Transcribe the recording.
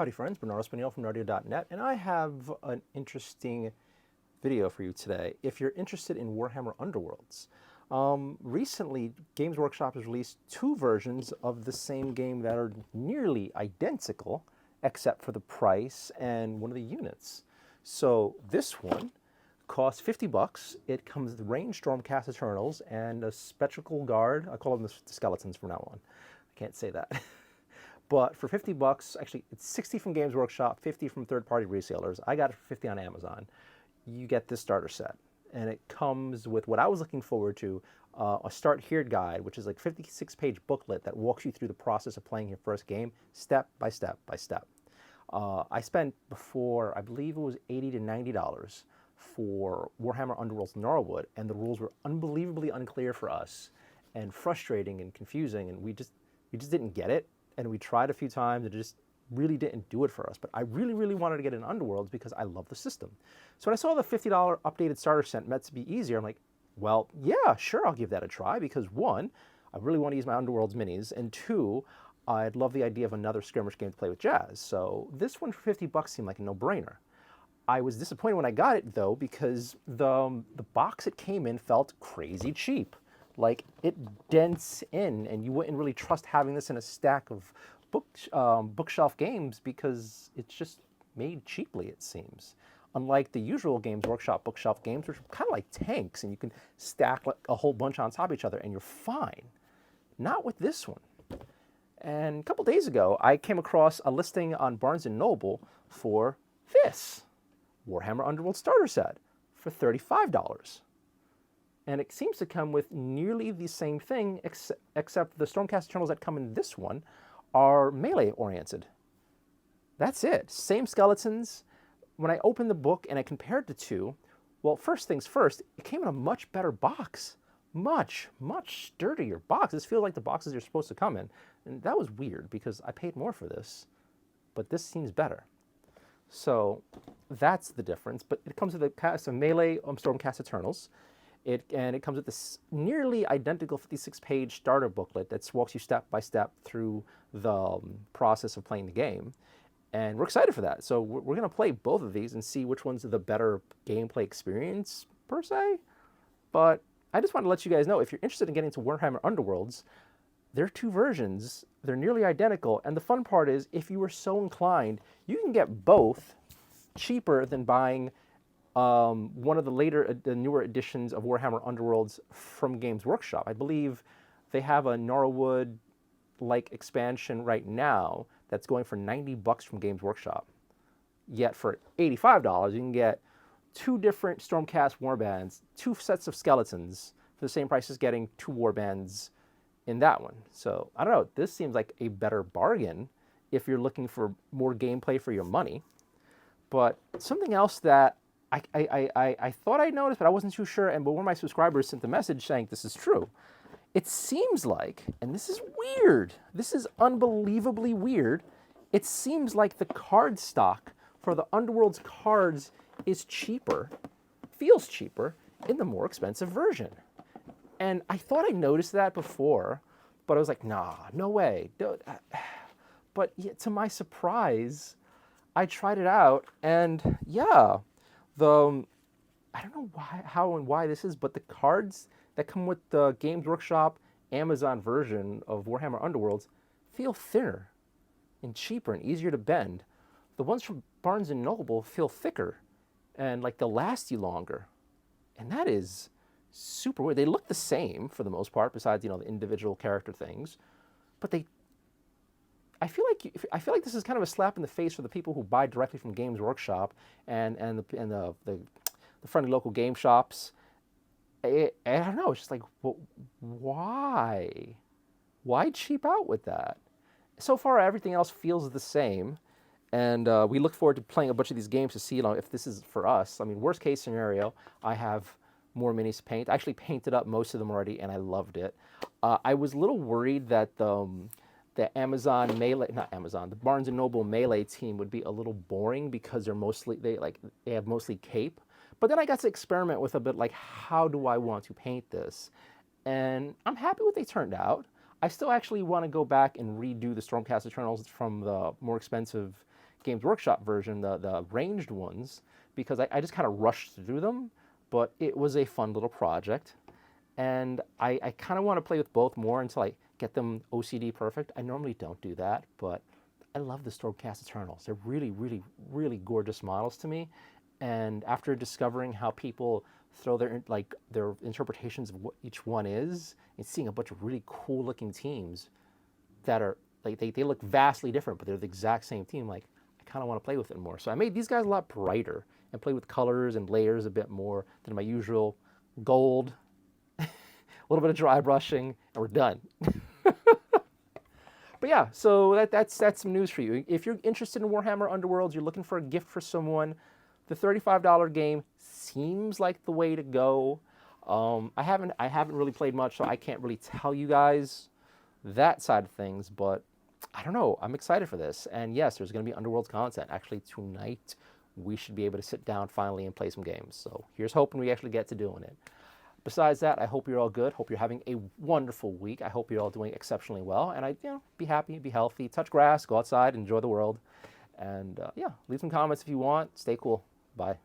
Howdy friends, Bernardo Spaniel from Nardio.net, and I have an interesting video for you today. If you're interested in Warhammer Underworlds, recently Games Workshop has released two versions of the same game that are nearly identical, except for the price and one of the units. So this one costs 50 bucks. It comes with Range Stormcast Eternals and a Spectral Guard. I call them the skeletons from now on. I can't say that. But for 50 bucks, actually it's 60 from Games Workshop, 50 from third-party resellers. I got it for 50 on Amazon. You get this starter set. And it comes with what I was looking forward to, a Start Here guide, which is like a 56-page booklet that walks you through the process of playing your first game, step by step by step. I spent before, I believe it was $80 to $90 for Warhammer Underworlds Narwood, and the rules were unbelievably unclear for us and frustrating and confusing, and we just didn't get it. And we tried a few times, and it just really didn't do it for us. But I really, really wanted to get in Underworlds because I love the system. So when I saw the $50 updated starter set meant to be easier, I'm like, well, yeah, sure, I'll give that a try, because one, I really want to use my Underworlds minis, and two, I'd love the idea of another skirmish game to play with Jazz. So this one for 50 bucks seemed like a no-brainer. I was disappointed when I got it, though, because the box it came in felt crazy cheap. Like, it dents in, and you wouldn't really trust having this in a stack of bookshelf games because it's just made cheaply, it seems. Unlike the usual Games Workshop bookshelf games, which are kind of like tanks, and you can stack like a whole bunch on top of each other, and you're fine. Not with this one. And a couple days ago, I came across a listing on Barnes & Noble for this Warhammer Underworld starter set for $35. And it seems to come with nearly the same thing, except the Stormcast Eternals that come in this one are melee-oriented. That's it. Same skeletons. When I opened the book and I compared the two, well, first things first, it came in a much better box. Much, much sturdier box. This feels like the boxes you're supposed to come in. And that was weird because I paid more for this, but this seems better. So that's the difference. But it comes with a cast of melee Stormcast Eternals. And it comes with this nearly identical 56-page starter booklet that walks you step by step through the process of playing the game. And we're excited for that. So we're going to play both of these and see which one's the better gameplay experience, per se. But I just want to let you guys know, if you're interested in getting into Warhammer Underworlds, there are two versions. They're nearly identical. And the fun part is, if you were so inclined, you can get both cheaper than buying one of the newer editions of Warhammer Underworlds from Games Workshop. I believe they have a Norwood-like expansion right now that's going for 90 bucks from Games Workshop. Yet for $85, you can get two different Stormcast warbands, two sets of skeletons for the same price as getting two warbands in that one. So, I don't know, this seems like a better bargain if you're looking for more gameplay for your money. But something else that I thought I noticed, but I wasn't too sure, but one of my subscribers sent a message saying this is true. It seems like, and this is weird, this is unbelievably weird, it seems like the card stock for the Underworld's cards is cheaper, feels cheaper, in the more expensive version. And I thought I noticed that before, but I was like, nah, no way. But yet, to my surprise, I tried it out, and yeah, I don't know how and why this is, but the cards that come with the Games Workshop Amazon version of Warhammer Underworlds feel thinner and cheaper and easier to bend. The ones from Barnes & Noble feel thicker and like they'll last you longer. And that is super weird. They look the same for the most part, besides, the individual character things, but I feel like this is kind of a slap in the face for the people who buy directly from Games Workshop and the friendly local game shops. I don't know. It's just like, well, why? Why cheap out with that? So far, everything else feels the same, and we look forward to playing a bunch of these games to see, if this is for us. I mean, worst case scenario, I have more minis to paint. I actually painted up most of them already, and I loved it. I was a little worried that the Amazon Melee, the Barnes & Noble Melee team would be a little boring because they have mostly cape. But then I got to experiment with a bit, like, how do I want to paint this? And I'm happy with they turned out. I still actually want to go back and redo the Stormcast Eternals from the more expensive Games Workshop version, the ranged ones, because I just kind of rushed through them, but it was a fun little project. And I kind of want to play with both more until I get them OCD perfect. I normally don't do that, but I love the Stormcast Eternals. They're really, really, really gorgeous models to me. And after discovering how people throw their interpretations of what each one is, and seeing a bunch of really cool looking teams that are like they look vastly different, but they're the exact same team. Like, I kind of want to play with it more. So I made these guys a lot brighter and play with colors and layers a bit more than my usual gold. A little bit of dry brushing, and we're done. But yeah, so that's some news for you. If you're interested in Warhammer Underworlds, you're looking for a gift for someone, the $35 game seems like the way to go. I haven't really played much, so I can't really tell you guys that side of things, but I don't know. I'm excited for this. And yes, there's going to be Underworlds content. Actually, tonight we should be able to sit down finally and play some games. So here's hoping we actually get to doing it. Besides that, I hope you're all good. Hope you're having a wonderful week. I hope you're all doing exceptionally well. And be happy, be healthy, touch grass, go outside, enjoy the world. And yeah, leave some comments if you want. Stay cool. Bye.